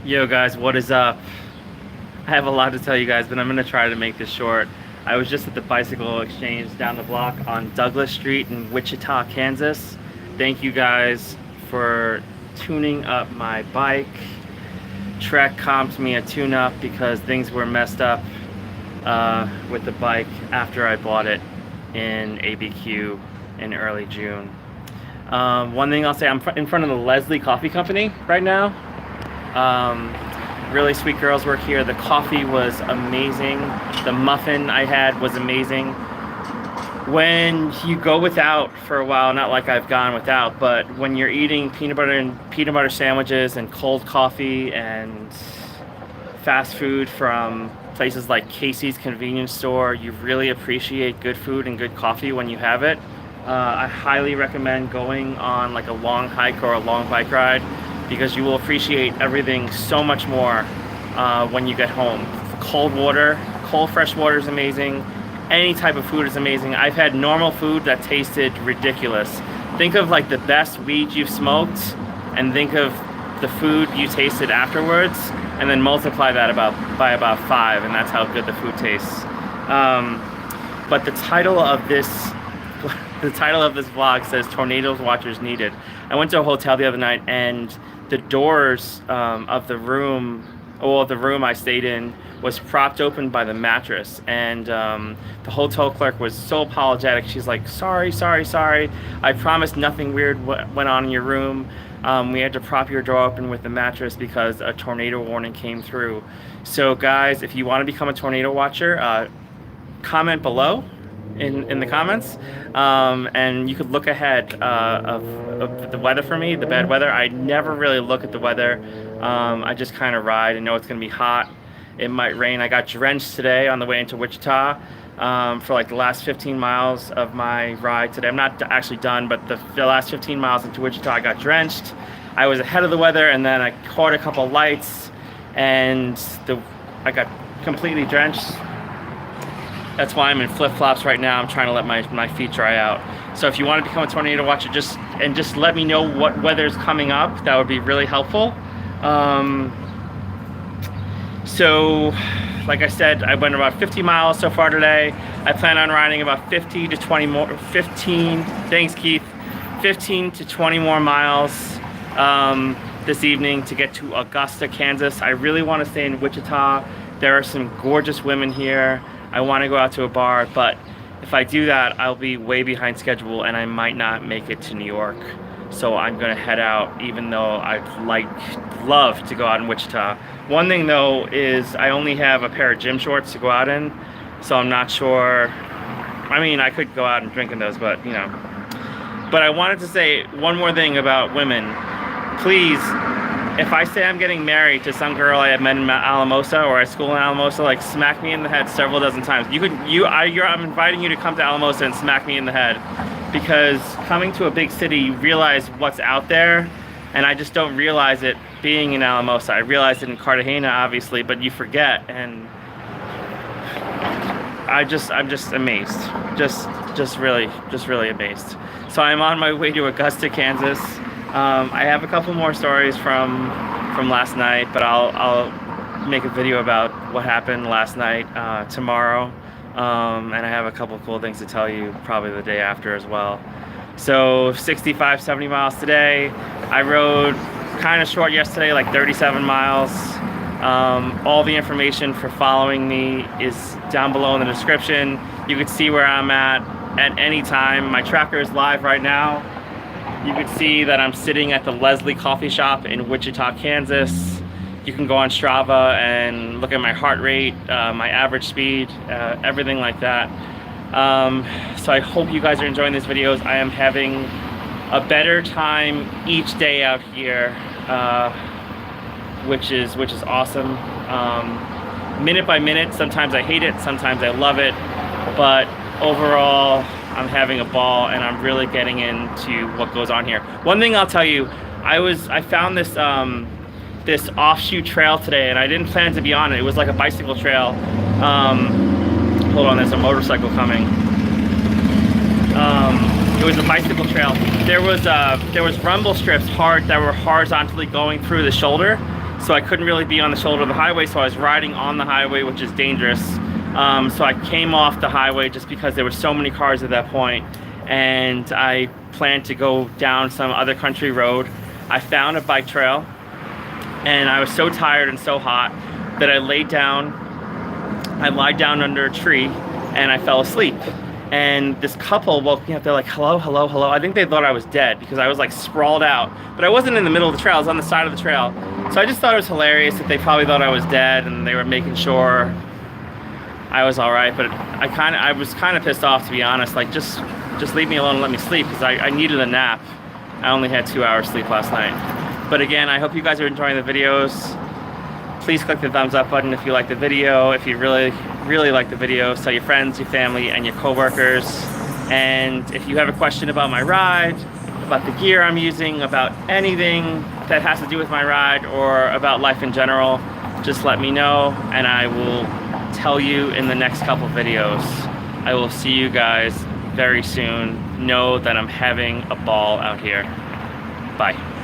Yo guys, what is up? I have a lot to tell you guys, but I'm gonna try to make this short. I was just at the bicycle exchange down the block on Douglas Street in Wichita, Kansas. Thank you guys for tuning up my bike. Trek comped me a tune-up because things were messed up with the bike after I bought it in ABQ in early June. One thing I'll say, I'm in front of the Leslie Coffee Company right now. Really sweet girls work here. The coffee was amazing. The muffin I had was amazing. When you go without for a while, not like I've gone without, but when you're eating peanut butter sandwiches and cold coffee and fast food from places like Casey's convenience store, you really appreciate good food and good coffee when you have it. I highly recommend going on like a long hike or a long bike ride, because you will appreciate everything so much more when you get home. Cold water, cold fresh water is amazing. Any type of food is amazing. I've had normal food that tasted ridiculous. Think of like the best weed you've smoked and think of the food you tasted afterwards, and then multiply that by about 5, and that's how good the food tastes. But the title of this vlog says "Tornadoes Watchers Needed." I went to a hotel the other night, and the doors of the room I stayed in was propped open by the mattress, and the hotel clerk was so apologetic. She's like, sorry, I promise nothing weird went on in your room. We had to prop your door open with the mattress because a tornado warning came through. So guys, if you want to become a tornado watcher, comment below in the comments, and you could look ahead of the weather for me, the bad weather. I never really look at the weather. I just kind of ride and know it's gonna be hot. It might rain. I got drenched today on the way into Wichita for like the last 15 miles of my ride today. I'm not actually done, but the last 15 miles into Wichita I got drenched. I was ahead of the weather, and then I caught a couple lights and I got completely drenched. That's why I'm in flip-flops right now. I'm trying to let my feet dry out. So if you want to become a tornado watcher, just let me know what weather's coming up. That would be really helpful. So like I said, I went about 50 miles so far today. I plan on riding about 15 to 20 more miles this evening to get to Augusta, Kansas. I really want to stay in Wichita. There are some gorgeous women here. I want to go out to a bar, but if I do that, I'll be way behind schedule and I might not make it to New York. So I'm gonna head out, even though I'd love to go out in Wichita. One thing though is I only have a pair of gym shorts to go out in, so I'm not sure. I mean, I could go out and drink in those, but you know. But I wanted to say one more thing about women. Please, if I say I'm getting married to some girl I have met in Alamosa or at school in Alamosa, like smack me in the head several dozen times. I'm inviting you to come to Alamosa and smack me in the head, because coming to a big city, you realize what's out there, and I just don't realize it being in Alamosa. I realized it in Cartagena, obviously, but you forget, and I'm just amazed, just really amazed. So I'm on my way to Augusta, Kansas. I have a couple more stories from last night, but I'll make a video about what happened last night tomorrow, and I have a couple cool things to tell you probably the day after as well. So 65-70 miles today. I rode kind of short yesterday, like 37 miles. All the information for following me is down below in the description. You can see where I'm at any time. My tracker is live right now. You can see that I'm sitting at the Leslie Coffee Shop in Wichita, Kansas. You can go on Strava and look at my heart rate, my average speed, everything like that. So I hope you guys are enjoying these videos. I am having a better time each day out here, which is awesome. Minute by minute, sometimes I hate it, sometimes I love it, but overall I'm having a ball, and I'm really getting into what goes on here. One thing I'll tell you, I found this this offshoot trail today, and I didn't plan to be on it. It was like a bicycle trail. Hold on, there's a motorcycle coming. It was a bicycle trail. There was rumble strips that were horizontally going through the shoulder, so I couldn't really be on the shoulder of the highway, so I was riding on the highway, which is dangerous. So I came off the highway just because there were so many cars at that point, and I planned to go down some other country road. I found a bike trail, and I was so tired and so hot that I lied down under a tree, and I fell asleep. And this couple woke me up. They're like, hello, hello, hello. I think they thought I was dead because I was like sprawled out, but I wasn't in the middle of the trail. I was on the side of the trail. So I just thought it was hilarious that they probably thought I was dead, and they were making sure I was all right. But I was kind of pissed off, to be honest. Like, just leave me alone and let me sleep, because I needed a nap. I only had 2 hours sleep last night. But again, I hope you guys are enjoying the videos. Please click the thumbs up button if you like the video. If you really like the video, tell your friends, your family, and your coworkers. And if you have a question about my ride, about the gear I'm using, about anything that has to do with my ride, or about life in general, just let me know, and I will tell you in the next couple videos. I will see you guys very soon. Know that I'm having a ball out here. Bye.